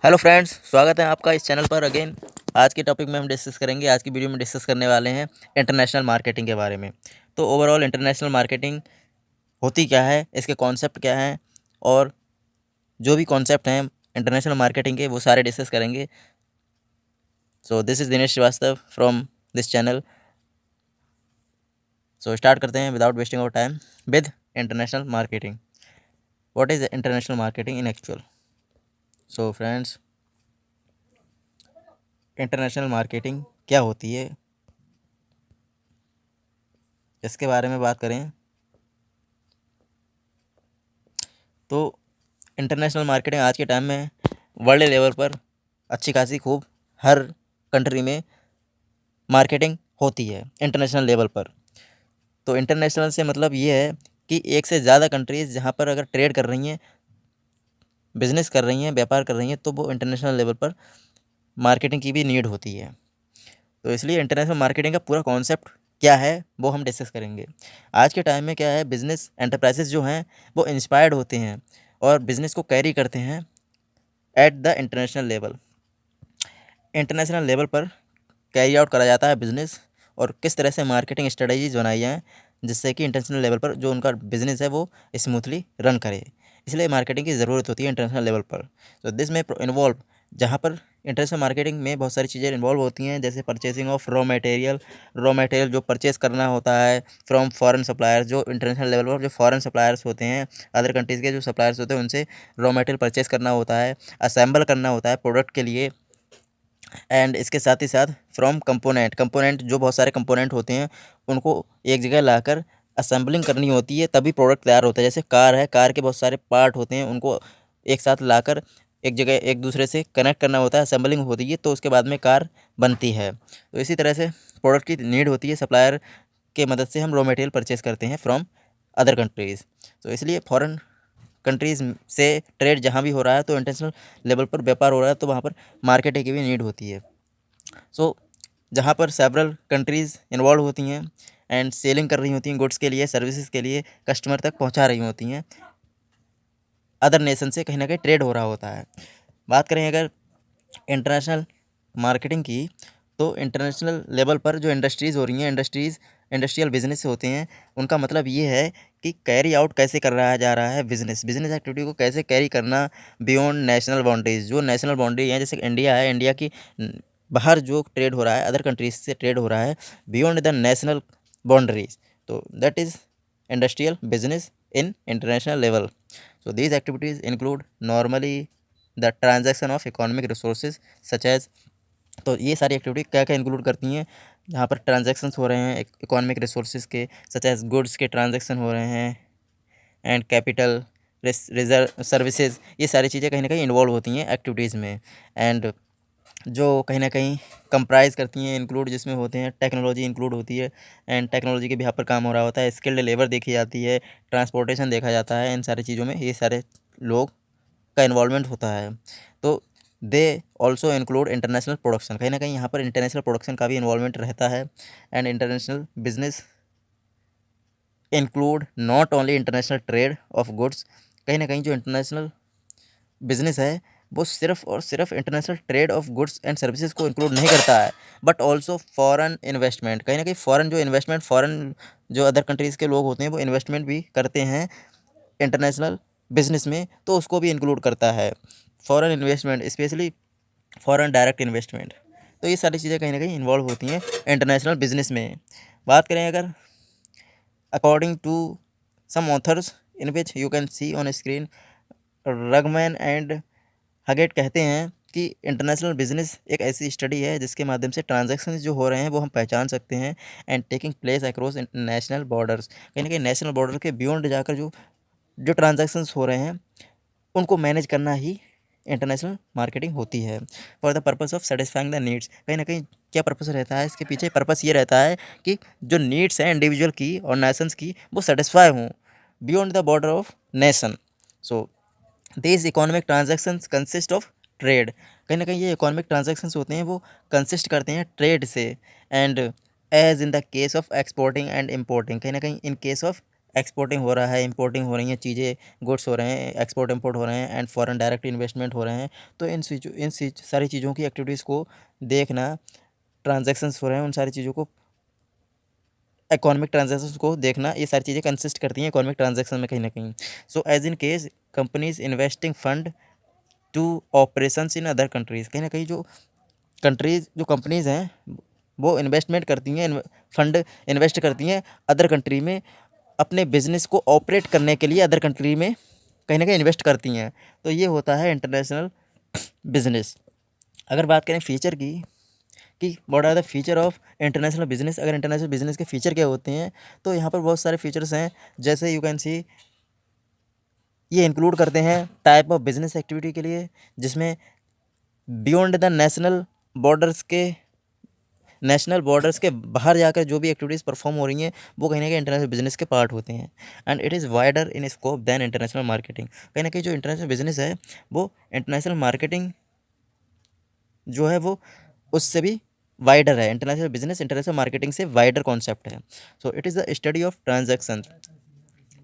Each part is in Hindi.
हेलो फ्रेंड्स, स्वागत है आपका इस चैनल पर अगेन। आज के टॉपिक में हम डिस्कस करेंगे, आज की वीडियो में डिस्कस करने वाले हैं इंटरनेशनल मार्केटिंग के बारे में। तो ओवरऑल इंटरनेशनल मार्केटिंग होती क्या है, इसके कॉन्सेप्ट क्या हैं, और जो भी कॉन्सेप्ट हैं इंटरनेशनल मार्केटिंग के वो सारे डिस्कस करेंगे। So this is Dinesh Shrivastava from this channel. So start करते हैं without wasting our time with international marketing. What is international marketing in actual? So friends, international marketing क्या होती है, इसके बारे में बात करें तो इंटरनेशनल मार्केटिंग आज के टाइम में वर्ल्ड लेवल पर अच्छी खासी खूब हर कंट्री में मार्केटिंग होती है इंटरनेशनल लेवल पर। तो इंटरनेशनल से मतलब ये है कि एक से ज़्यादा कंट्रीज़ जहाँ पर अगर ट्रेड कर रही हैं, बिजनेस कर रही हैं, व्यापार कर रही हैं, तो वो इंटरनेशनल लेवल पर मार्केटिंग की भी नीड होती है। तो इसलिए इंटरनेशनल मार्केटिंग का पूरा कॉन्सेप्ट क्या है वो हम डिस्कस करेंगे। आज के टाइम में क्या है, बिजनेस एंटरप्राइजेस जो हैं वो इंस्पायर्ड होते हैं और बिज़नेस को कैरी करते हैं at the international level. International level पर कैरी आउट करा जाता है बिज़नेस, और किस तरह से मार्केटिंग स्ट्रेटजीज बनाई जाएँ जिससे कि इंटरनेशनल लेवल पर जो उनका बिज़नेस है वो स्मूथली रन करे। इसलिए मार्केटिंग की ज़रूरत होती है इंटरनेशनल लेवल पर। तो दिस में इन्वॉल्व, जहाँ पर इंटरनेशनल मार्केटिंग में बहुत सारी चीज़ें इन्वॉल्व होती हैं, जैसे परचेसिंग ऑफ रॉ मटेरियल जो परचेस करना होता है फ्रॉम फॉरेन सप्लायर्स। जो इंटरनेशनल लेवल पर जो फॉरेन सप्लायर्स होते हैं, अदर कंट्रीज़ के जो सप्लायर्स होते हैं, उनसे रॉ मटेरियल परचेस करना होता है, असेंबल करना होता है प्रोडक्ट के लिए। एंड इसके साथ ही साथ फ्रॉम कंपोनेंट जो बहुत सारे कंपोनेंट होते हैं उनको एक जगह लाकर असेंबलिंग करनी होती है, तभी प्रोडक्ट तैयार होता है। जैसे कार है, कार के बहुत सारे पार्ट होते हैं, उनको एक साथ लाकर एक जगह एक दूसरे से कनेक्ट करना होता है, असेंबलिंग होती है, तो उसके बाद में कार बनती है। तो इसी तरह से प्रोडक्ट की नीड होती है, सप्लायर के मदद से हम रॉ मटेरियल परचेस करते हैं फ्रॉम अदर कंट्रीज़। तो इसलिए फॉरेन कंट्रीज़ से ट्रेड जहाँ भी हो रहा है, तो इंटरनेशनल लेवल पर व्यापार हो रहा है, तो वहाँ पर मार्केटिंग की भी नीड होती है। सो जहाँ पर सेवरल कंट्रीज़ इन्वॉल्व होती हैं एंड सेलिंग कर रही होती हैं गुड्स के लिए, सर्विसेज के लिए, कस्टमर तक पहुँचा रही होती हैं, अदर नेशन से कहीं ना कहीं ट्रेड हो रहा होता है। बात करें अगर इंटरनेशनल मार्केटिंग की, तो इंटरनेशनल लेवल पर जो इंडस्ट्रीज़ हो रही हैं, इंडस्ट्रियल बिजनेस होते हैं, उनका मतलब ये है कि कैरी आउट कैसे कर रहा जा रहा है बिजनेस एक्टिविटी को कैसे कैरी करना बियॉन्ड नेशनल बाउंड्रीज। जो नेशनल बाउंड्री है, जैसे इंडिया है, इंडिया की बाहर जो ट्रेड हो रहा है, अदर कंट्रीज से ट्रेड हो रहा है बियॉन्ड द नेशनल बाउंड्रीज, तो that is industrial business in international level. So these activities include normally the transaction of economic resources such as, तो ये सारी एक्टिविटी क्या क्या इंक्लूड करती हैं जहाँ पर ट्रांजैक्शंस हो रहे हैं इकोनॉमिक रिसोर्सेज के, सच एज गुड्स के ट्रांजैक्शन हो रहे हैं एंड कैपिटल रिजर्व सर्विसेज, ये सारी चीज़ें कहीं ना कहीं इन्वॉल्व होती हैं एक्टिविटीज़ में। एंड जो कहीं ना कहीं कंप्राइज करती हैं इंक्लूड, जिसमें होते हैं टेक्नोलॉजी इंक्लूड होती है, एंड टेक्नोलॉजी के भी यहाँ पर काम हो रहा होता है, स्किल्ड लेबर देखी जाती है, ट्रांसपोर्टेशन देखा जाता है, इन सारी चीज़ों में ये सारे लोग का इन्वॉल्वमेंट होता है। तो they also include international production, कहीं ना कहीं यहाँ पर इंटरनेशनल प्रोडक्शन का भी इन्वॉल्वमेंट रहता है। And international business include not only international trade off goods, कहीं ना कहीं जो इंटरनेशनल बिजनेस है वो सिर्फ और सिर्फ international trade off goods and services को इंक्लूड नहीं करता है, बट ऑल्सो फॉरेन इन्वेस्टमेंट, कहीं ना कहीं फॉरेन जो इन्वेस्टमेंट, फॉरेन जो अदर कंट्रीज़ के लोग होते हैं वो इन्वेस्टमेंट भी करते हैं इंटरनेशनल बिजनेस में, तो उसको भी इंक्लूड करता है foreign investment, specially foreign direct investment. तो ये सारी चीज़ें कहीं ना कहीं इन्वॉल्व होती हैं इंटरनेशनल बिजनेस में। बात करें अगर according to some authors in which you can see on screen, Rugman and Hodgetts कहते हैं कि इंटरनेशनल बिजनेस एक ऐसी स्टडी है जिसके माध्यम से ट्रांजैक्शंस जो हो रहे हैं वो हम पहचान सकते हैं and taking place across national borders, कहीं ना कहीं नेशनल बॉर्डर के बियॉन्ड जाकर जो जो ट्रांजैक्शंस हो रहे हैं उनको मैनेज करना ही इंटरनेशनल मार्केटिंग होती है, for the purpose of satisfying the needs. कहीं ना कहीं क्या पर्पस रहता है इसके पीछे? पर्पस ये रहता है कि जो नीड्स हैं इंडिविजुअल की और नेशंस की वो सेटिस्फाई हों beyond the border of nation. So these economic transactions consist of trade, कहीं ना कहीं ये इकोनॉमिक ट्रांजैक्शंस होते हैं वो कंसिस्ट करते हैं ट्रेड से। And as in the case of exporting and importing, कहीं ना कहीं इन केस ऑफ एक्सपोर्टिंग हो रहा है, इंपोर्टिंग हो रही हैं चीज़ें, गुड्स हो रहे हैं, एक्सपोर्ट इंपोर्ट हो रहे हैं एंड फॉरेन डायरेक्ट इन्वेस्टमेंट हो रहे हैं। तो सारी चीज़ों की एक्टिविटीज़ को देखना, ट्रांजैक्शंस हो रहे हैं, उन सारी चीज़ों को, इकोनॉमिक ट्रांजैक्शंस को देखना, ये सारी चीज़ें कंसिस्ट करती हैं इकोनॉमिक ट्रांजैक्शन में कहीं ना कहीं। So as in case companies investing fund to operations in other countries, कहीं ना कहीं जो कंपनीज़ हैं वो इन्वेस्टमेंट करती हैं, फंड इन्वेस्ट करती हैं अदर कंट्री में, अपने बिजनेस को ऑपरेट करने के लिए अदर कंट्री में कहीं ना कहीं इन्वेस्ट करती हैं। तो ये होता है इंटरनेशनल बिजनेस। अगर बात करें फीचर की कि what are the feature of international business, अगर इंटरनेशनल बिजनेस के फीचर क्या होते हैं, तो यहाँ पर बहुत सारे फीचर्स हैं। जैसे यू कैन सी, ये इंक्लूड करते हैं टाइप ऑफ बिजनेस एक्टिविटी के लिए, जिसमें बियॉन्ड द नेशनल बॉर्डर्स के बाहर जाकर जो भी एक्टिविटीज़ परफॉर्म हो रही हैं वो कहीं ना कहीं इंटरनेशनल बिजनेस के पार्ट होते हैं। And it is wider in scope than international marketing, कहीं ना कहीं जो इंटरनेशनल बिजनेस है वो इंटरनेशनल मार्केटिंग जो है वो उससे भी वाइडर है। इंटरनेशनल बिजनेस इंटरनेशनल मार्केटिंग से वाइडर कॉन्सेप्ट है। So it is the study of transaction,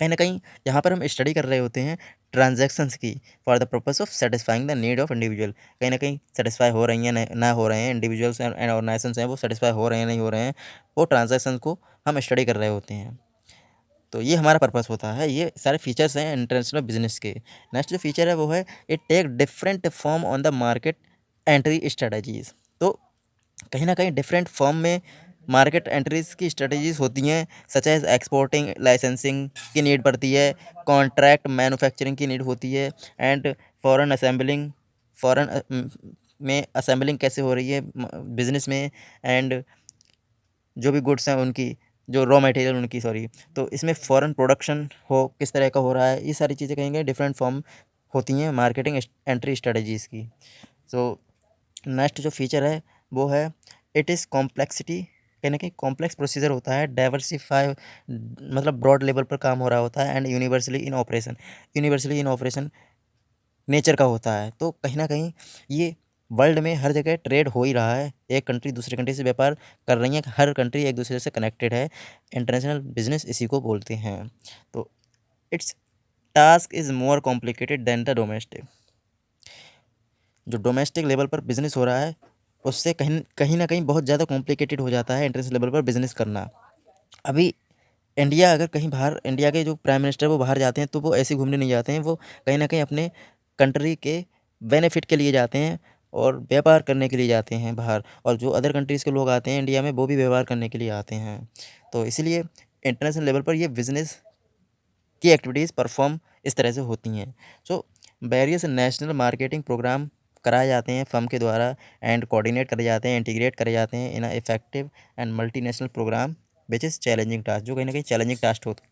कहीं ना कहीं यहाँ पर हम स्टडी कर रहे होते हैं ट्रांजैक्शंस की for the purpose of satisfying the need of individual, कहीं ना कहीं सेटिस्फाई हो रही हैं ना हो रहे हैं, इंडिविजुअल्स एंड ऑर्गेनाइजेशंस हैं वो सेटिस्फाई हो रहे हैं नहीं हो रहे हैं, वो ट्रांजैक्शंस को हम स्टडी कर रहे होते हैं। तो ये हमारा पर्पस होता है। ये सारे फीचर्स हैं इंटरनेशनल बिजनेस के। नेक्स्ट जो फीचर है वो है it take different form on the market entry strategies. तो कहीं ना कहीं डिफरेंट फॉर्म में मार्केट एंट्रीज की स्ट्रेटजीज होती हैं, सच एज एक्सपोर्टिंग, लाइसेंसिंग की नीड पड़ती है, कॉन्ट्रैक्ट मैन्युफैक्चरिंग की नीड होती है, एंड फॉरेन में असेंबलिंग कैसे हो रही है बिजनेस में, एंड जो भी गुड्स हैं उनकी, जो रॉ मटेरियल उनकी सॉरी, तो इसमें फॉरेन प्रोडक्शन हो किस तरह का हो रहा है, ये सारी चीज़ें कहेंगे डिफरेंट फॉर्म होती हैं मार्केटिंग एंट्री स्ट्रेटजीज़ की। सो नेक्स्ट जो फीचर है वो है इट इज़ कॉम्प्लेक्सिटी, कहीं ना कहीं कॉम्प्लेक्स प्रोसीजर होता है, डाइवर्सिफाई मतलब ब्रॉड लेवल पर काम हो रहा होता है, and universally in operation nature का होता है। तो कहीं ना कहीं ये वर्ल्ड में हर जगह ट्रेड हो ही रहा है, एक कंट्री दूसरी कंट्री से व्यापार कर रही है, हर कंट्री एक दूसरे से कनेक्टेड है, इंटरनेशनल बिजनेस इसी को बोलते हैं। तो it's task is more complicated then the domestic, जो डोमेस्टिक लेवल पर बिजनेस हो रहा है उससे कहीं कहीं ना कहीं बहुत ज़्यादा कॉम्प्लिकेटेड हो जाता है इंटरनेशनल लेवल पर बिजनेस करना। अभी इंडिया अगर कहीं बाहर, इंडिया के जो प्राइम मिनिस्टर वो बाहर जाते हैं तो वो ऐसे घूमने नहीं जाते हैं, वो कहीं ना कहीं अपने कंट्री के बेनिफिट के लिए जाते हैं और व्यापार करने के लिए जाते हैं बाहर, और जो अदर कंट्रीज़ के लोग आते हैं इंडिया में वो भी व्यापार करने के लिए आते हैं। तो इसलिए इंटरनेशनल लेवल पर ये बिजनेस की एक्टिविटीज़ परफॉर्म इस तरह से होती हैं। So various national marketing programme कराए जाते हैं फर्म के द्वारा, एंड कोऑर्डिनेट करे जाते हैं, इंटीग्रेट करे जाते हैं in effective and multinational programme which is challenging task, जो कहीं ना कहीं चैलेंजिंग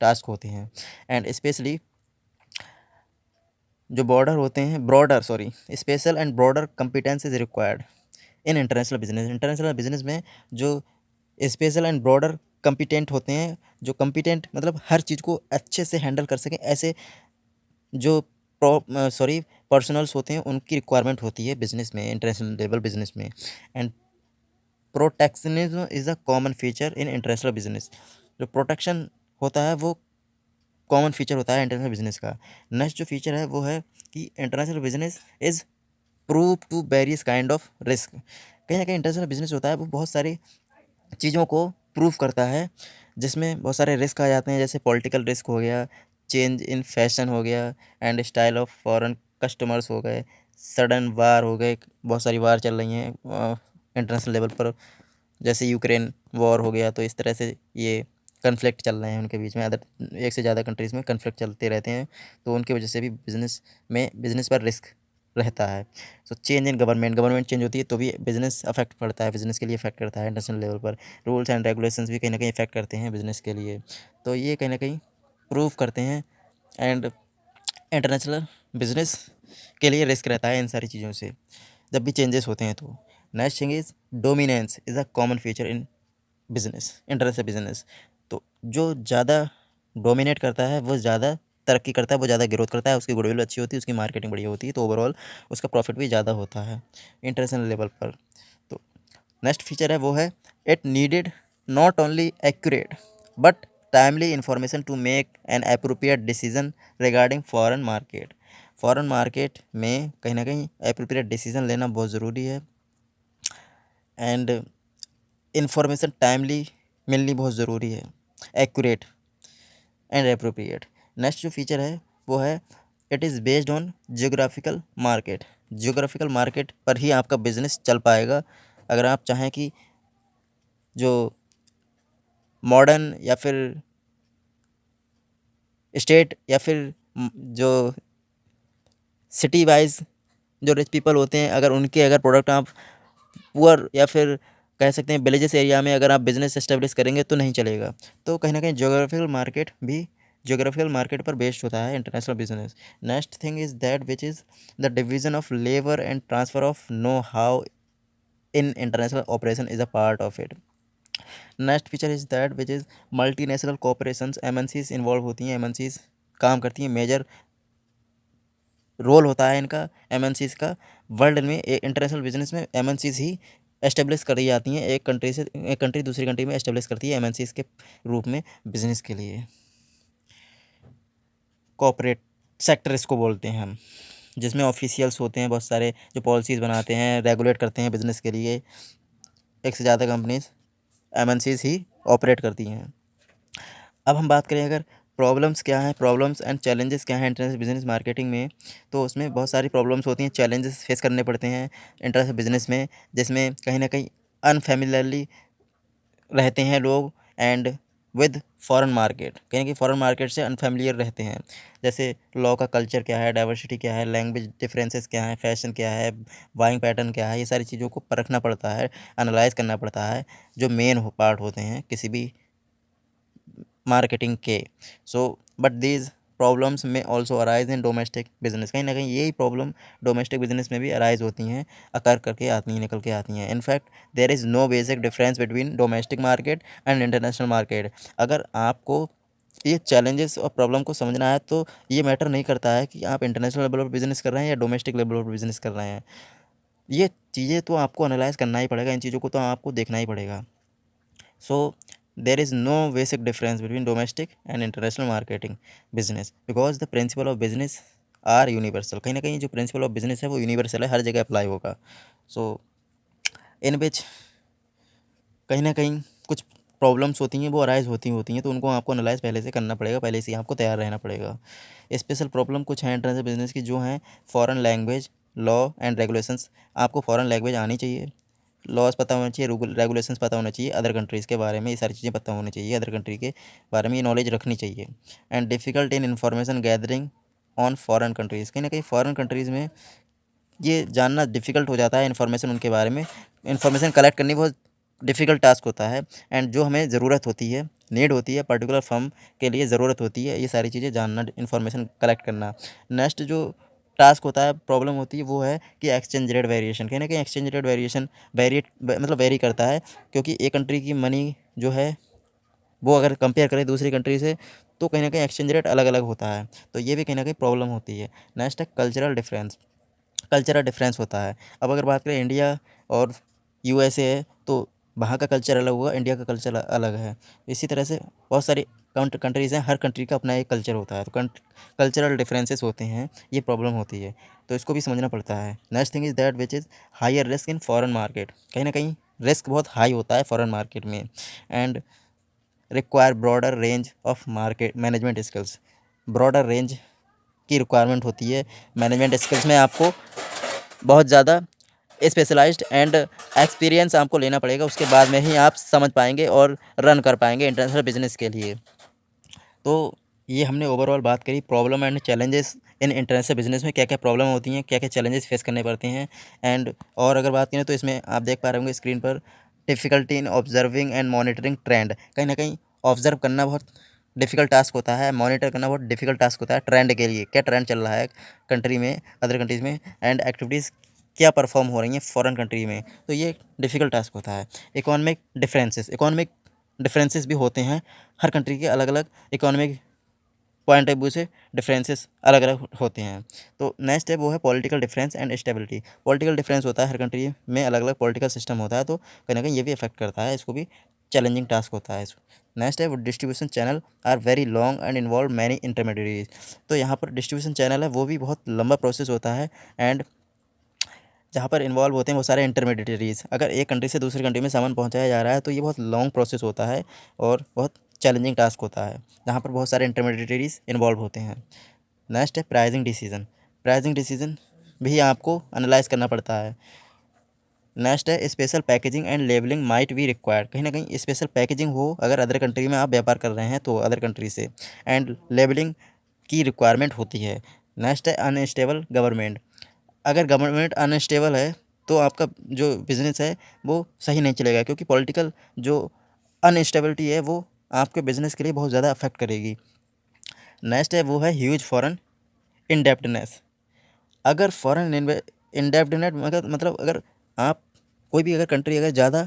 टास्क होते हैं। एंड स्पेशली जो broader special and broader competence is required in international business में जो स्पेशल एंड ब्रॉडर कम्पिटेंट होते हैं, जो कम्पिटेंट मतलब हर चीज़ को अच्छे से हैंडल कर सकें, ऐसे जो पर्सनल्स होते हैं उनकी रिक्वायरमेंट होती है बिजनेस में, इंटरनेशनल लेवल बिजनेस में। And protectionism is a common feature in international business, जो प्रोटेक्शन होता है वो कॉमन फीचर होता है इंटरनेशनल बिजनेस का। नेक्स्ट जो फीचर है वो है कि international business is prove to various kind of risk, कहीं ना कहीं इंटरनेशनल बिजनेस होता है वो बहुत सारी चीज़ों को प्रूव करता है, जिसमें बहुत सारे रिस्क आ जाते हैं, जैसे पॉलिटिकल रिस्क हो गया, चेंज इन फैशन हो गया, and style of foreign customers हो गए, सडन वार हो गए, बहुत सारी वार चल रही हैं इंटरनेशनल लेवल पर, जैसे यूक्रेन वॉर हो गया, तो इस तरह से ये कन्फ्लिक्ट चल रहे हैं उनके बीच में, अदर एक से ज़्यादा कंट्रीज़ में कन्फ्लिक्ट चलते रहते हैं, तो उनकी वजह से भी बिजनेस पर रिस्क रहता है। So change in government change होती है तो भी बिजनेस अफेक्ट पड़ता है, बिजनेस के लिए इफेक्ट करता है इंटरनेशनल लेवल पर, रूल्स एंड रेगुलेशंस भी कहीं ना कहीं इफेक्ट करते हैं बिजनेस के लिए, तो ये कहीं ना कहीं प्रूव करते हैं। एंड इंटरनेशनल बिजनेस के लिए रिस्क रहता है इन सारी चीज़ों से जब भी चेंजेस होते हैं। तो next thing is dominance is a common feature in international business. तो जो ज़्यादा डोमिनेट करता है वो ज़्यादा तरक्की करता है, वो ज़्यादा ग्रोथ करता है, उसकी गुडविल अच्छी होती है, उसकी मार्केटिंग बढ़िया होती है, तो ओवरऑल उसका प्रॉफिट भी ज़्यादा होता है इंटरनेशनल लेवल पर। तो नेक्स्ट फीचर है वो है it needed not only accurate but timely information to make an appropriate decision regarding foreign market. Foreign market में कहीं ना कहीं अप्रोप्रिएट डिसीजन लेना बहुत ज़रूरी है एंड इंफॉर्मेशन टाइमली मिलनी बहुत ज़रूरी है, एक्यूरेट एंड अप्रोप्रिएट। नेक्स्ट जो फीचर है वो है it is based on geographical market. Geographical market पर ही आपका बिजनेस चल पाएगा। अगर आप चाहें कि जो मॉडर्न या फिर स्टेट या फिर जो सिटी वाइज जो रिच पीपल होते हैं, अगर उनके अगर प्रोडक्ट आप पुअर या फिर कह सकते हैं विलेजेस एरिया में अगर आप बिज़नेस एस्टेब्लिश करेंगे तो नहीं चलेगा। तो कहीं ना कहीं जियोग्राफिकल मार्केट पर बेस्ड होता है international business. Next thing is that which is the division of labour and transfer of know how in international operation is a part of it. Next feature is that which is multinational corporations. MNCs involve होती हैं, एमएनसीज काम करती हैं, मेजर रोल होता है इनका एमएनसीज का। वर्ल्ड में इंटरनेशनल बिजनेस में एमएनसीज ही एस्टेब्लिश करी जाती हैं। एक कंट्री से एक कंट्री दूसरी कंट्री में एस्टेब्लिश करती है एमएनसीज के रूप में बिजनेस के लिए। कॉर्पोरेट सेक्टर इसको बोलते हैं हम, जिसमें ऑफिशियल्स होते हैं बहुत सारे जो पॉलिसीज़ बनाते हैं, रेगुलेट करते हैं बिजनेस के लिए। एक से ज़्यादा कंपनीज एमएनसीज ही ऑपरेट करती हैं। अब हम बात करें अगर प्रॉब्लम्स क्या हैं, प्रॉब्लम्स एंड चैलेंजेस क्या हैं इंटरनेशनल बिजनेस मार्केटिंग में, तो उसमें बहुत सारी प्रॉब्लम्स होती हैं, चैलेंजेस फेस करने पड़ते हैं इंटरनेशनल बिजनेस में, जिसमें कहीं ना कहीं अनफेमिलियरली रहते हैं लोग एंड विद फॉरेन मार्केट, कहीं ना कहीं फॉरेन मार्केट से अनफेमिलियर रहते हैं। जैसे लॉ का कल्चर क्या है, डाइवर्सिटी क्या है, लैंग्वेज डिफरेंसेस क्या है, फैशन क्या है, बाइंग पैटर्न क्या है, ये सारी चीज़ों को परखना पड़ता है, एनालाइज करना पड़ता है, जो मेन पार्ट होते हैं किसी भी मार्केटिंग के। सो बट दीज प्रॉब्लम्स में also arise in domestic business. कहीं ना कहीं यही प्रॉब्लम डोमेस्टिक बिजनेस में भी अराइज होती हैं, अकर करके आती हैं, निकल के आती हैं। In fact there is no basic difference between domestic market and international market. अगर आपको ये चैलेंजेस और प्रॉब्लम को समझना है तो ये मैटर नहीं करता है कि आप इंटरनेशनल लेवल पर बिजनेस कर रहे हैं या डोमेस्टिक लेवल पर बिजनेस कर रहे हैं। ये चीज़ें तो आपको एनालाइज करना ही पड़ेगा, इन चीज़ों को तो आपको देखना ही पड़ेगा। So there is no basic difference between domestic and international marketing business because the principle of business are universal। कहीं ना कहीं जो principle of business है वो universal है, हर जगह अप्लाई होगा। So in which कहीं ना कहीं कुछ प्रॉब्लम्स होती हैं वो अराइज होती हैं, तो उनको आपको एनालाइज पहले से करना पड़ेगा, पहले से ही आपको तैयार रहना पड़ेगा। स्पेशल प्रॉब्लम कुछ हैं इंटरनेशनल बिजनेस की, जो हैं foreign language, law and regulations. आपको फॉरेन लैंग्वेज आनी चाहिए, लॉज पता होना चाहिए, रेगुलेशंस पता होना चाहिए अदर कंट्रीज़ के बारे में, ये सारी चीज़ें पता होनी चाहिए, अदर कंट्री के बारे में ये नॉलेज रखनी चाहिए। And difficult in information gathering on foreign countries. कहीं ना कहीं फॉरेन कंट्रीज़ में ये जानना डिफ़िकल्ट हो जाता है, इन्फॉर्मेशन उनके बारे में इन्फॉर्मेशन कलेक्ट करनी बहुत डिफ़िकल्ट टास्क होता है। एंड जो हमें ज़रूरत होती है, नीड होती है, पर्टिकुलर फर्म के लिए ज़रूरत होती है ये सारी चीज़ें जानना, इन्फॉर्मेशन कलेक्ट करना। नेक्स्ट जो टास्क होता है, प्रॉब्लम होती है, वो है कि एक्सचेंज रेट वेरिएशन। कहीं ना कहीं एक्सचेंज रेट वेरिएशन वेरी करता है, क्योंकि एक कंट्री की मनी जो है वो अगर कंपेयर करें दूसरी कंट्री से तो कहीं ना कहीं एक्सचेंज रेट अलग अलग होता है, तो ये भी कहीं ना कहीं प्रॉब्लम होती है। नेक्स्ट है कल्चरल डिफरेंस होता है। अब अगर बात करें इंडिया और यूएसए है तो वहाँ का कल्चर अलग होगा, इंडिया का कल्चर अलग है। इसी तरह से बहुत सारी कंट्रीज़ हैं, हर कंट्री का अपना एक कल्चर होता है, तो कल्चरल डिफरेंसेस होते हैं, ये प्रॉब्लम होती है, तो इसको भी समझना पड़ता है। Next thing is that which is higher risk in foreign market. कहीं ना कहीं रिस्क बहुत हाई होता है फॉरेन मार्केट में and require broader range of market management skills. Broader range की रिक्वायरमेंट होती है मैनेजमेंट स्किल्स में, आपको बहुत ज़्यादा स्पेशलाइज्ड एंड एक्सपीरियंस आपको लेना पड़ेगा, उसके बाद में ही आप समझ पाएंगे और रन कर पाएंगे इंटरनेशनल बिजनेस के लिए। तो ये हमने ओवरऑल बात करी problem and challenges in international business में, क्या क्या प्रॉब्लम होती हैं, क्या क्या चैलेंजेस फेस करने पड़ते हैं। एंड और अगर बात करें तो इसमें आप देख पा रहे होंगे स्क्रीन पर difficulty in observing and monitoring trend. कहीं ना कहीं ऑब्जर्व करना बहुत डिफ़िकल्ट टास्क होता है, मॉनिटर करना बहुत डिफ़िकल्ट टास्क होता है ट्रेंड के लिए, क्या ट्रेंड चल रहा है कंट्री में, अदर कंट्रीज़ में, एंड एक्टिविटीज़ क्या परफॉर्म हो रही हैं फॉरेन कंट्री में, तो ये डिफ़िकल्ट टास्क होता है। इकोनॉमिक डिफरेंसेस भी होते हैं, हर कंट्री के अलग अलग इकोनॉमिक पॉइंट ऑफ व्यू से डिफरेंसेस अलग अलग होते हैं। तो नेक्स्ट है वो है political difference and stability. Political difference होता है, हर कंट्री में अलग अलग पॉलिटिकल सिस्टम होता है, तो कहीं ना कहीं ये भी अफेक्ट करता है, इसको भी चैलेंजिंग टास्क होता है। नेक्स्ट है वो distribution channel are very long and involve many intermediaries. तो यहाँ पर डिस्ट्रीब्यूशन चैनल है वो भी बहुत लंबा प्रोसेस होता है, एंड जहाँ पर इन्वॉल्व होते हैं वो सारे इंटरमीडिएटरीज। अगर एक कंट्री से दूसरी कंट्री में सामान पहुँचाया जा रहा है तो ये बहुत लॉन्ग प्रोसेस होता है और बहुत चैलेंजिंग टास्क होता है, जहाँ पर बहुत सारे इंटरमीडिएटरीज इन्वॉल्व होते हैं। नेक्स्ट है प्राइसिंग डिसीजन। प्राइसिंग डिसीजन भी आपको एनालाइज करना पड़ता है। नेक्स्ट है special packaging and labelling might be required. कहीं ना कहीं स्पेशल पैकेजिंग हो अगर अदर कंट्री में आप व्यापार कर रहे हैं तो अदर कंट्री से, एंड लेबलिंग की रिक्वायरमेंट होती है। नेक्स्ट है अनस्टेबल गवर्नमेंट। अगर गवर्नमेंट अनस्टेबल है तो आपका जो बिज़नेस है वो सही नहीं चलेगा, क्योंकि पॉलिटिकल जो अनस्टेबिलिटी है वो आपके बिज़नेस के लिए बहुत ज़्यादा अफेक्ट करेगी। नेक्स्ट है वो है ह्यूज फॉरेन इंडेप्टनेस। अगर फॉरेन इंडेप्टनेस मतलब अगर आप कोई भी अगर कंट्री अगर ज़्यादा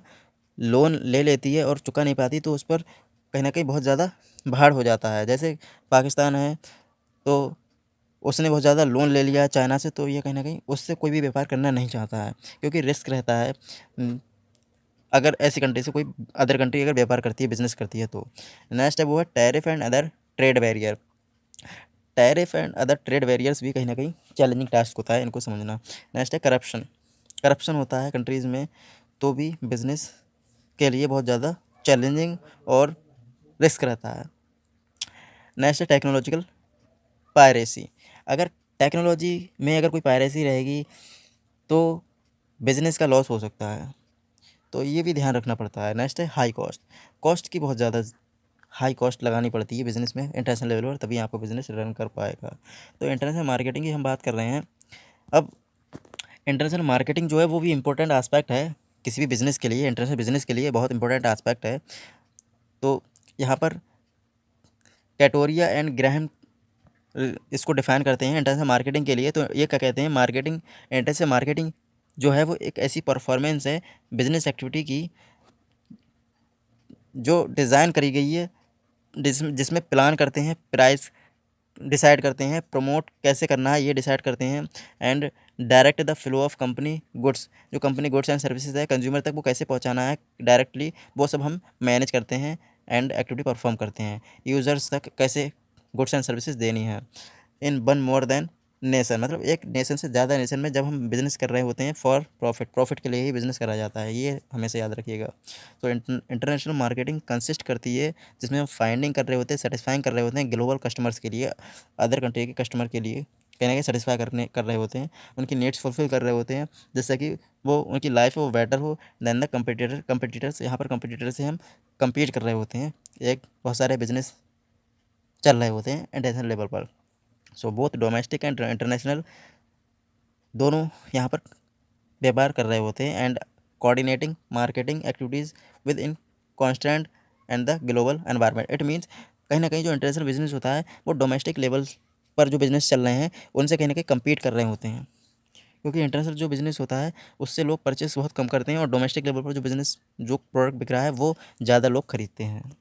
लोन ले लेती है और चुका नहीं पाती तो उस पर कहीं ना कहीं बहुत ज़्यादा भार हो जाता है। जैसे पाकिस्तान है तो उसने बहुत ज़्यादा लोन ले लिया चाइना से, तो ये कहीं ना कहीं उससे कोई भी व्यापार करना नहीं चाहता है, क्योंकि रिस्क रहता है अगर ऐसी कंट्री से कोई अदर कंट्री अगर व्यापार करती है, बिजनेस करती है तो। नेक्स्ट है वो है tariff and other trade barrier. Tariff and other trade barriers भी कहीं ना कहीं चैलेंजिंग टास्क होता है, इनको समझना। नेक्स्ट है करप्शन। करप्शन होता है कंट्रीज़ में तो भी बिजनेस के लिए बहुत ज़्यादा चैलेंजिंग और रिस्क रहता है। नेक्स्ट है टेक्नोलॉजिकल पायरेसी। अगर टेक्नोलॉजी में अगर कोई पायरेसी रहेगी तो बिजनेस का लॉस हो सकता है, तो ये भी ध्यान रखना पड़ता है। नेक्स्ट है हाई कॉस्ट। कॉस्ट की बहुत ज़्यादा हाई कॉस्ट लगानी पड़ती है बिज़नेस में इंटरनेशनल लेवल पर, तभी आपका बिज़नेस रन कर पाएगा। तो इंटरनेशनल मार्केटिंग की हम बात कर रहे हैं। अब इंटरनेशनल मार्केटिंग जो है वो भी इम्पोर्टेंट आस्पेक्ट है किसी भी बिज़नेस के लिए, इंटरनेशनल बिज़नेस के लिए बहुत इंपॉर्टेंट आस्पेक्ट है। तो यहाँ पर कैटोरिया एंड ग्राहम इसको डिफाइन करते हैं इंटरनेशनल मार्केटिंग के लिए। तो ये क्या कहते हैं, मार्केटिंग, इंटरनेशनल मार्केटिंग जो है वो एक ऐसी परफॉर्मेंस है बिजनेस एक्टिविटी की जो डिज़ाइन करी गई है, जिसमें प्लान करते हैं, प्राइस डिसाइड करते हैं, प्रमोट कैसे करना है ये डिसाइड करते हैं, and direct the flow of company goods. जो कंपनी गुड्स एंड सर्विसेज है कंज्यूमर तक वो कैसे पहुंचाना है डायरेक्टली, वो सब हम मैनेज करते हैं एंड एक्टिविटी परफॉर्म करते हैं। यूज़र्स तक कैसे गुड्स एंड सर्विसेज देनी है in one more than nation. मतलब एक नेशन से ज़्यादा नेशन में जब हम बिज़नेस कर रहे होते हैं फॉर प्रॉफिट, प्रॉफिट के लिए ही बिज़नेस करा जाता है, ये हमेशा याद रखिएगा। तो इंटरनेशनल मार्केटिंग कंसिस्ट करती है जिसमें हम फाइंडिंग कर रहे होते हैं, सेटिस्फाइंग कर रहे होते हैं ग्लोबल कस्टमर्स के लिए, अदर कंट्री के कस्टमर के लिए कहीं ना कहीं सेटिस्फाई कर रहे होते हैं, उनकी नीड्स फुलफिल कर रहे होते हैं, जिससे कि वो उनकी लाइफ वो बेटर हो दैन द कंपटीटर्स। यहाँ पर कंपटीटर से हम कम्पीट कर रहे होते हैं, एक बहुत सारे बिजनेस चल रहे होते हैं इंटरनेशनल लेवल पर। So both domestic and international दोनों यहाँ पर व्यापार कर रहे होते हैं, and coordinating marketing activities with in constant and the global environment. It means कहीं ना कहीं जो इंटरनेशनल बिजनेस होता है वो डोमेस्टिक लेवल पर जो बिज़नेस चल रहे हैं उनसे कहीं ना कहीं कम्पीट कर रहे होते हैं, क्योंकि इंटरनेशनल जो बिज़नेस होता है उससे लोग परचेस बहुत कम करते हैं, और डोमेस्टिक लेवल पर जो बिज़नेस जो प्रोडक्ट बिक रहा है वो ज़्यादा लोग खरीदते हैं।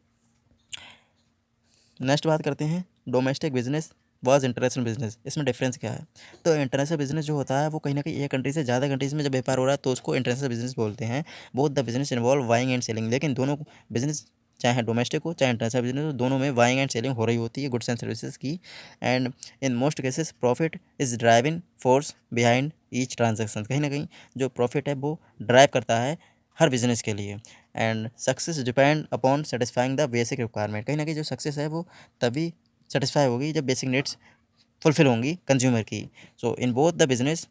नेक्स्ट बात करते हैं domestic business versus international business, इसमें डिफरेंस क्या है। तो इंटरनेशनल बिजनेस जो होता है वो कहीं ना कहीं एक कंट्री से ज़्यादा कंट्रीज में जब व्यापार हो रहा है तो उसको इंटरनेशनल बिजनेस बोलते हैं। Both the business involve buying and selling. लेकिन दोनों बिजनेस चाहे डोमेस्टिक हो चाहे इंटरनेशनल बिजनेस हो, दोनों में बाइंग एंड सेलिंग हो रही होती है गुड्स एंड सर्विसेज की, and in most cases profit is driving force behind each transaction. कहीं ना कहीं जो प्रॉफिट है वो ड्राइव करता है हर बिजनेस के लिए, and success depend upon satisfying the basic requirement. कहीं ना कहीं जो सक्सेस है वो तभी सेटिस्फाई होगी जब बेसिक नीड्स फुलफिल होंगी कंज्यूमर की। So in both the business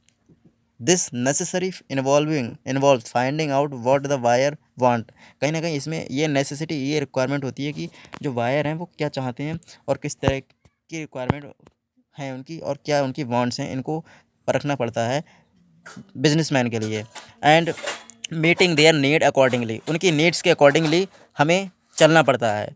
this necessary involve finding out what the buyer want. कहीं ना कहीं इसमें ये नेसेसिटी, ये रिक्वायरमेंट होती है कि जो बायर हैं वो क्या चाहते हैं और किस तरह की रिक्वायरमेंट है उनकी और क्या उनकी वांट्स हैं, इनको परखना पड़ता है बिजनेसमैन के लिए, and meeting their need accordingly, उनकी नीड्स के अकॉर्डिंगली हमें चलना पड़ता है।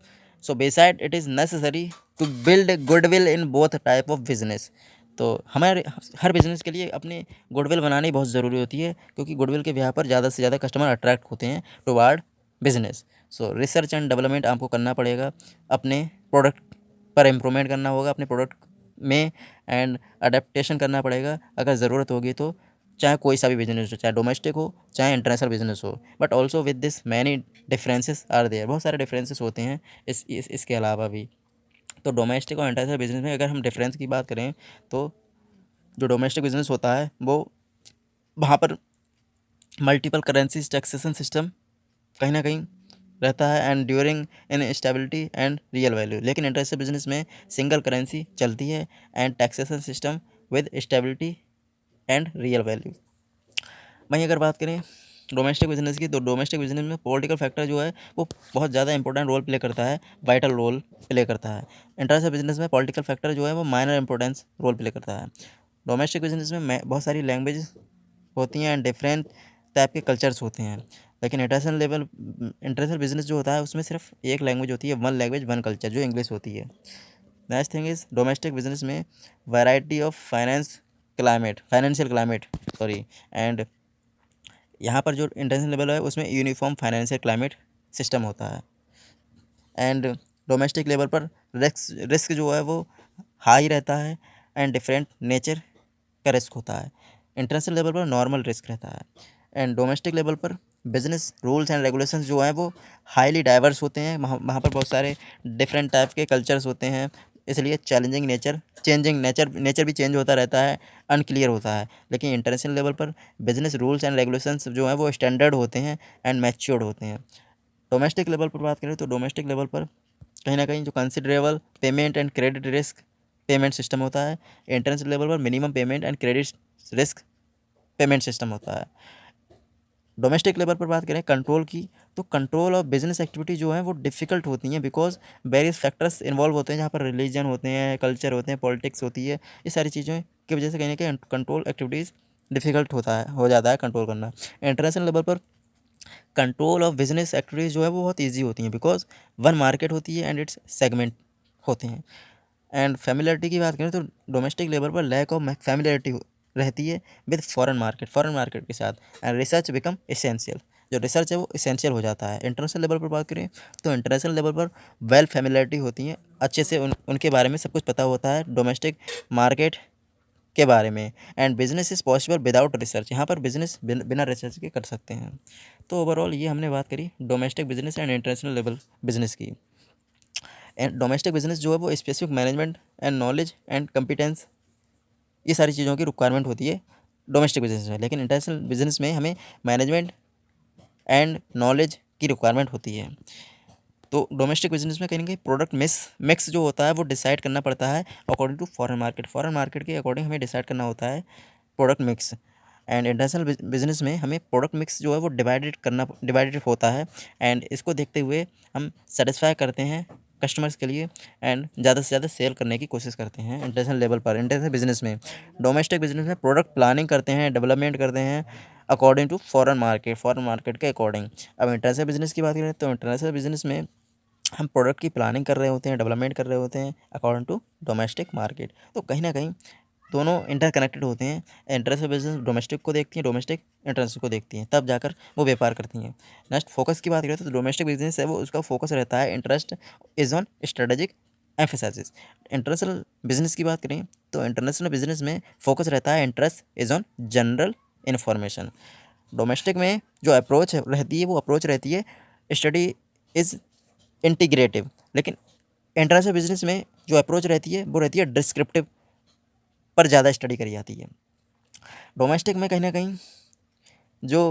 So beside it is necessary to build goodwill in both type of business. तो हमारे हर बिज़नेस के लिए अपनी गुडविल बनानी बहुत ज़रूरी होती है, क्योंकि गुडविल के ब्याह पर ज़्यादा से ज़्यादा कस्टमर अट्रैक्ट होते हैं toward business. So research and development आपको करना पड़ेगा अपने प्रोडक्ट पर इम्प्रूवमेंट करना होगा अपने प्रोडक्ट में, एंड अडेप्टेशन करना पड़ेगा अगर ज़रूरत होगी तो, चाहे कोई सा भी बिजनेस हो, चाहे डोमेस्टिक हो चाहे इंटरनेशनल बिजनेस हो। But also with this many differences are there, बहुत सारे डिफरेंसेस होते हैं इसके अलावा भी। तो डोमेस्टिक और इंटरनेशनल बिजनेस में अगर हम डिफरेंस की बात करें तो जो डोमेस्टिक बिजनेस होता है वो वहाँ पर मल्टीपल करेंसीज टैक्सेशन सिस्टम कहीं ना कहीं रहता है, and during in stability and real value. लेकिन इंटरनेशनल बिजनेस में सिंगल करेंसी चलती है and taxation system with stability and real value. वहीं अगर बात करें डोमेस्टिक बिजनेस की, तो डोमेस्टिक बिजनेस में पॉलिटिकल फैक्टर जो है वो बहुत ज़्यादा इंपॉर्टेंट रोल प्ले करता है, वाइटल रोल प्ले करता है। इंटरनेशनल बिजनेस में पॉलिटिकल फैक्टर जो है वो माइनर इंपॉर्टेंस रोल प्ले करता है। डोमेस्टिक बिजनेस में बहुत सारी लैंग्वेज होती हैं एंड डिफरेंट टाइप के कल्चर्स होते हैं। लेकिन इंटरनेशनल बिजनेस जो होता है उसमें सिर्फ एक लैंग्वेज होती है, वन लैंग्वेज वन कल्चर, जो इंग्लिश होती है। Next thing is domestic business में variety of financial climate sorry, and यहाँ पर जो इंटरनेशनल लेवल है उसमें यूनिफॉर्म फाइनेंशियल क्लाइमेट सिस्टम होता है। एंड डोमेस्टिक लेवल पर रिस्क जो है वो हाई रहता है एंड डिफरेंट नेचर का रिस्क होता है। इंटरनेशनल लेवल पर नॉर्मल रिस्क रहता है। एंड डोमेस्टिक लेवल पर बिजनेस रूल्स एंड रेगुलेशंस जो हैं वो हाईली डाइवर्स होते हैं, वहाँ पर बहुत सारे डिफरेंट टाइप के कल्चर्स होते हैं, इसलिए नेचर भी चेंज होता रहता है, अनक्लियर होता है। लेकिन इंटरनेशनल लेवल पर बिजनेस रूल्स एंड रेगुलेशंस जो हैं वो स्टैंडर्ड होते हैं एंड मैच्योर्ड होते हैं। डोमेस्टिक लेवल पर बात करें तो डोमेस्टिक लेवल पर कहीं ना कहीं जो considerable payment and credit risk payment system होता है, इंटरनेशनल लेवल पर minimum payment and credit risk payment system होता है। डोमेस्टिक लेवल पर बात करें कंट्रोल की, तो कंट्रोल ऑफ बिजनेस एक्टिविटी जो है वो डिफ़िकल्ट होती हैं, बिकॉज वेरियस फैक्टर्स इन्वॉल्व होते हैं, जहाँ पर रिलीजन होते हैं, कल्चर होते हैं, पॉलिटिक्स होती है, ये सारी चीज़ों की वजह से कहीं ना कहीं कंट्रोल एक्टिविटीज़ डिफ़िकल्ट हो जाता है कंट्रोल करना। इंटरनेशनल लेवल पर कंट्रोल ऑफ बिजनेस एक्टिविटीज़ जो है वो बहुत ईजी होती हैं, बिकॉज वन मार्केट होती है एंड इट्स सेगमेंट होते हैं। एंड फैमिलियरिटी की बात करें तो डोमेस्टिक लेवल पर लैक ऑफ फैमिलियरिटी रहती है विद फॉरेन मार्केट के साथ, एंड रिसर्च बिकम एसेंशियल, जो रिसर्च है वो एसेंशियल हो जाता है। इंटरनेशनल लेवल पर बात करें तो इंटरनेशनल लेवल पर वेल फैमिलियरिटी होती है, अच्छे से उनके बारे में सब कुछ पता होता है डोमेस्टिक मार्केट के बारे में। And business is possible without research, यहाँ पर बिजनेस बिना रिसर्च के कर सकते हैं। तो ओवरऑल ये हमने बात करी domestic business and international level business की। एंड डोमेस्टिक बिजनेस जो है वो specific management and knowledge and competence, ये सारी चीज़ों की रिक्वायरमेंट होती है डोमेस्टिक बिजनेस में। लेकिन इंटरनेशनल बिजनेस में हमें मैनेजमेंट एंड नॉलेज की रिक्वायरमेंट होती है। तो डोमेस्टिक बिजनेस में कहीं ना कहीं प्रोडक्ट मिक्स जो होता है वो डिसाइड करना पड़ता है अकॉर्डिंग टू फॉरेन मार्केट के अकॉर्डिंग हमें डिसाइड करना होता है product mix. And international business में हमें प्रोडक्ट मिक्स जो है वो डिवाइडेड होता है, एंड इसको देखते हुए हम सेटिस्फाई करते हैं कस्टमर्स के लिए एंड ज़्यादा से ज़्यादा सेल करने की कोशिश करते हैं इंटरनेशनल लेवल पर। इंटरनेशनल बिजनेस में डोमेस्टिक बिजनेस में प्रोडक्ट प्लानिंग करते हैं, डेवलपमेंट करते हैं अकॉर्डिंग टू फॉरेन मार्केट के अकॉर्डिंग। अब इंटरनेशनल बिजनेस की बात करें तो इंटरनेशनल बिजनेस में हम प्रोडक्ट की प्लानिंग कर रहे होते हैं, डेवलपमेंट कर रहे होते हैं अकॉर्डिंग टू डोमेस्टिक मार्केट। तो कहीं ना कहीं दोनों इंटरकनेक्टेड होते हैं। इंटरनेशनल बिजनेस डोमेस्टिक को देखती हैं, डोमेस्टिक इंटरनेशनल को देखती हैं, तब जाकर वो व्यापार करती हैं। नेक्स्ट फोकस की बात करें तो डोमेस्टिक बिजनेस है वो उसका फोकस रहता है interest is on strategic emphasis. International business की बात करें तो इंटरनेशनल बिजनेस में फोकस रहता है interest is on general information. Domestic में जो अप्रोच रहती है वो अप्रोच रहती है स्टडी इज़ इंटीग्रेटिव, लेकिन इंटरनेशनल बिजनेस में जो अप्रोच रहती है वो रहती है डिस्क्रिप्टिव पर ज़्यादा स्टडी करी जाती है। डोमेस्टिक में कहीं ना कहीं जो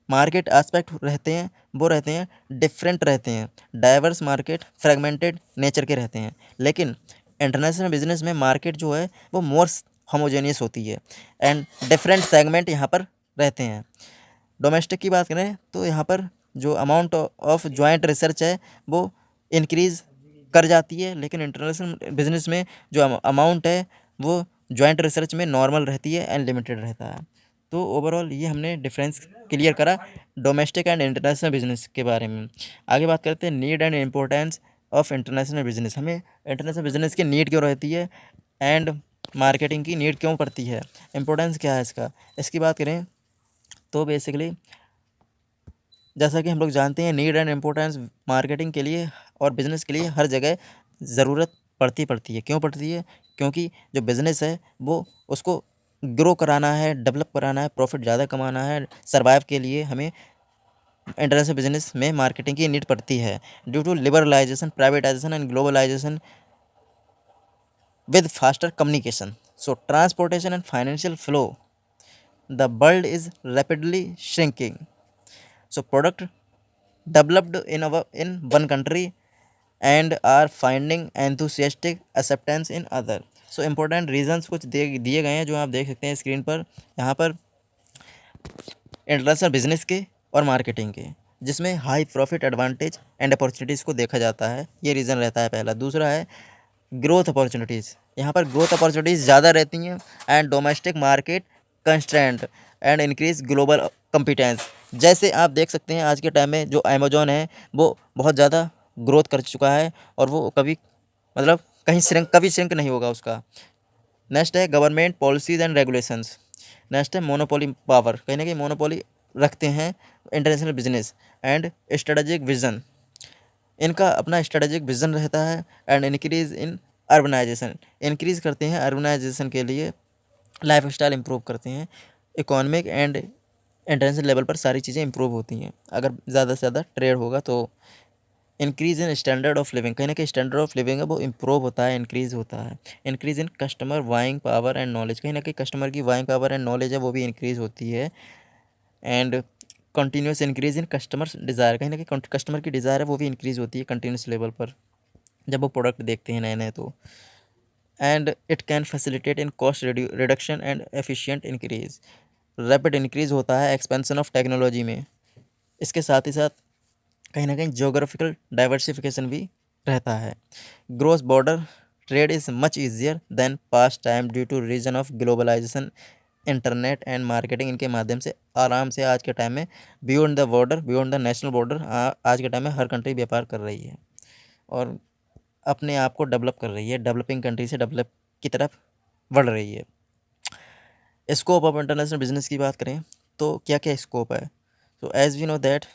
मार्केट एस्पेक्ट रहते हैं वो रहते हैं डिफरेंट रहते हैं, डाइवर्स मार्केट फ्रेगमेंटेड नेचर के रहते हैं। लेकिन इंटरनेशनल बिजनेस में मार्केट जो है वो मोर होमोजेनियस होती है एंड डिफरेंट सेगमेंट यहाँ पर रहते हैं। डोमेस्टिक की बात करें तो यहाँ पर जो अमाउंट ऑफ जॉइंट रिसर्च है वो इंक्रीज़ कर जाती है, लेकिन इंटरनेशनल बिजनेस में जो अमाउंट है वो जॉइंट रिसर्च में नॉर्मल रहती है एंड लिमिटेड रहता है। तो ओवरऑल ये हमने डिफरेंस क्लियर करा डोमेस्टिक एंड इंटरनेशनल बिजनेस के बारे में। आगे बात करते हैं need and importance of international business. हमें इंटरनेशनल बिजनेस की नीड क्यों रहती है एंड मार्केटिंग की नीड क्यों पड़ती है, इम्पोर्टेंस क्या है इसकी बात करें तो बेसिकली जैसा कि हम लोग जानते हैं नीड एंड इम्पोर्टेंस मार्केटिंग के लिए और बिज़नेस के लिए हर जगह ज़रूरत पड़ती है। क्यों पड़ती है? क्योंकि जो बिज़नेस है वो उसको ग्रो कराना है, डेवलप कराना है, प्रॉफिट ज़्यादा कमाना है, सर्वाइव के लिए हमें इंटरनेशनल बिजनेस में मार्केटिंग की नीड पड़ती है। Due to liberalisation, privatisation and globalisation with faster communication, so transportation and financial flow, the world is rapidly shrinking. So product developed in one country and are finding enthusiastic acceptance in other. So important reasons कुछ दिए गए हैं जो आप देख सकते हैं स्क्रीन पर यहाँ पर इंटरनेशनल बिजनेस के और मार्केटिंग के, जिसमें high profit advantage and opportunities को देखा जाता है। ये रीज़न रहता है पहला। दूसरा है ग्रोथ अपॉर्चुनिटीज़, यहाँ पर ग्रोथ अपॉर्चुनिटीज़ ज़्यादा रहती हैं and domestic market constraint and increase global competence. जैसे आप देख सकते हैं आज के टाइम में जो अमेजोन है वो बहुत ज़्यादा ग्रोथ कर चुका है और वो कभी मतलब कभी श्रिंक नहीं होगा उसका। नेक्स्ट है government policies and regulations. Next है मोनोपोली पावर, कहीं ना कहीं मोनोपोली रखते हैं international business and strategic vision, इनका अपना स्ट्रेटेजिक विजन रहता है and increase in urbanisation, increase करते हैं अर्बनाइजेशन के लिए, लाइफ स्टाइल इम्प्रूव करते हैं, इकोनॉमिक एंड इंटरनेशनल लेवल पर सारी चीज़ें इम्प्रूव होती हैं अगर ज़्यादा से ज़्यादा ट्रेड होगा तो। Increase in standard of living, कहीं ना कहीं स्टैंडर्ड ऑफ लिविंग है वो इम्प्रूव होता है, इंक्रीज होता है। Increase in customer vying power and knowledge, कहीं ना कहीं कस्टमर की वाइंग पावर एंड नॉलेज है वो भी इंक्रीज होती है। And continuous increase in customer desire, कहीं ना कहीं कस्टमर की डिज़ायर है वो भी इंक्रीज होती है कंटिन्यूस लेवल पर जब वो प्रोडक्ट देखते हैं नए नए तो। And it can facilitate in cost reduction and efficient increase, rapid increase होता है एक्सपेंशन ऑफ टेक्नोलॉजी में। इसके साथ ही साथ कहीं ना कहीं जोग्राफिकल डाइवर्सिफिकेशन भी रहता है। Cross border trade is much easier than past time due to reason of globalisation, internet and marketing, इनके माध्यम से आराम से आज के टाइम में beyond the border, beyond the national border, आज के टाइम में हर कंट्री व्यापार कर रही है और अपने आप को डेवलप कर रही है, डेवलपिंग कंट्री से डेवलप की तरफ बढ़ रही है। स्कोप ऑफ इंटरनेशनल बिजनेस की बात करें तो क्या क्या स्कोप है? तो as we know that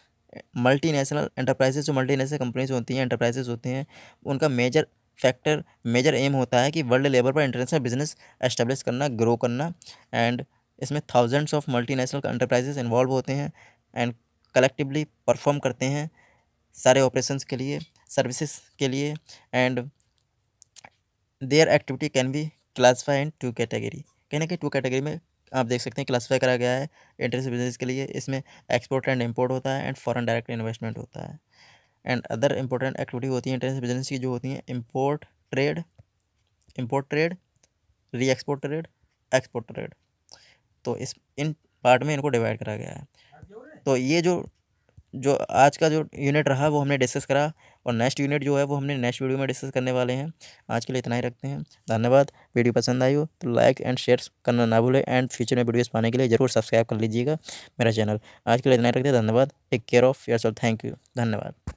multinational enterprises, जो मल्टीनेशनल कंपनीज होती हैं, एंटरप्राइजेस होते हैं, उनका मेजर एम होता है कि वर्ल्ड लेवल पर इंटरनेशनल बिजनेस एस्टेब्लिश करना, ग्रो करना। एंड इसमें thousands of multinational enterprises involve होते हैं एंड कलेक्टिवली परफॉर्म करते हैं सारे ऑपरेशंस के लिए, सर्विसेज के लिए। And their activity can be classify in two category, कहीं ना कहीं टू कैटेगरी में आप देख सकते हैं क्लासीफाई करा गया है इंटरनेशनल बिजनेस के लिए। इसमें एक्सपोर्ट एंड इंपोर्ट होता है एंड फॉरेन डायरेक्ट इन्वेस्टमेंट होता है। एंड अदर इंपॉर्टेंट एक्टिविटी होती है इंटरनेशनल बिजनेस की जो होती हैं इम्पोर्ट ट्रेड, री एक्सपोर्ट ट्रेड, एक्सपोर्ट ट्रेड। तो इस इन पार्ट में इनको डिवाइड करा गया है। तो ये जो जो आज का जो यूनिट रहा वो हमने डिस्कस करा और नेक्स्ट यूनिट जो है वो हमने नेक्स्ट वीडियो में डिस्कस करने वाले हैं। आज के लिए इतना ही रखते हैं, धन्यवाद। वीडियो पसंद आई हो तो लाइक एंड शेयर करना ना भूलें एंड फ्यूचर में वीडियोस पाने के लिए ज़रूर सब्सक्राइब कर लीजिएगा मेरा चैनल। आज के लिए इतना ही रखते हैं, धन्यवाद। Take care of yourself, thank you, धन्यवाद।